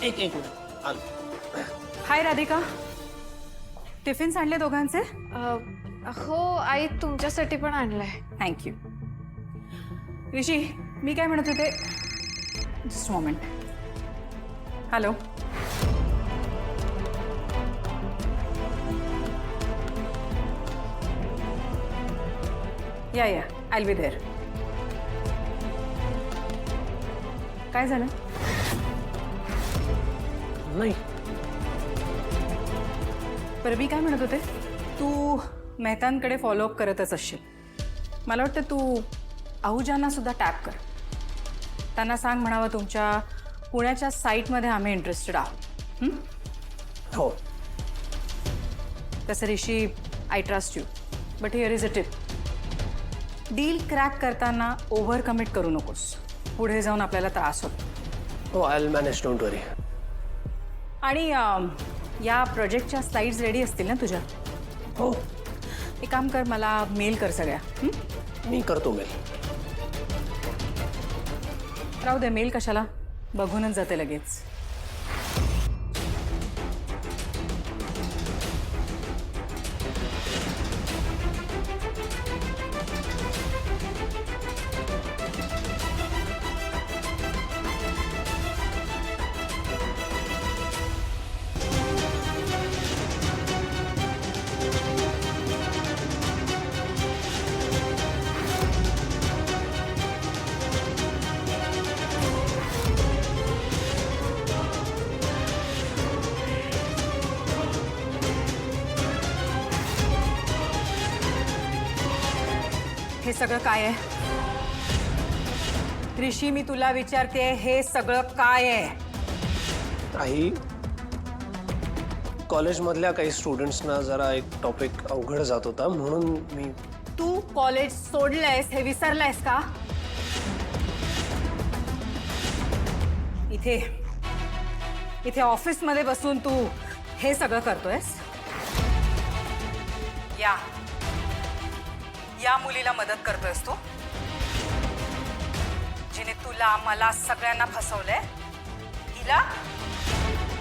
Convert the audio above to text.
एक मिनिट आलो. हाय राधिका, टिफिन्स आणले दोघांचे? हो आई, तुमच्यासाठी पण आणलंय. थँक्यू. ऋषी, मी काय म्हणत होते, जस्ट मोमेंट. हॅलो. या आय बी देअर. काय झालं? नाही. बरं, मी काय म्हणत होते, तू मेहतांकडे फॉलोअप करतच असशील. मला वाटतं तू आहूजांना सुद्धा टॅप कर. त्यांना सांग म्हणावं तुमच्या पुण्याच्या साईटमध्ये आम्ही इंटरेस्टेड आहोत. हो. तसं Rishi, I trust you, but here is a tip. Deal crack करताना ओव्हर कमिट करू नकोस. पुढे जाऊन आपल्याला त्रास होतो. हो, I will manage, don't worry. आणि या प्रोजेक्टच्या स्लाइड्स रेडी असतील ना तुझ्या? हो. एक काम कर, मला मेल कर सगळ्या. मी करतो मेल. राहू दे, मेल कशाला, बघूनच जाते लगेच. हे सगळं काय आहे? ऋषी, मी तुला विचारते, हे सगळं काय आहे? आई, कॉलेजमधल्या काही स्टुडंट्सना जरा एक टॉपिक अवघड जात होता म्हणून मी. तू कॉलेज सोडलंयस हे विसरलायस का? इथे इथे ऑफिसमध्ये बसून तू हे सगळं करतोयस? या मुलीला मदत करतोयस तू, जिने तुला, मला, सगळ्यांना फसवलंय? हिला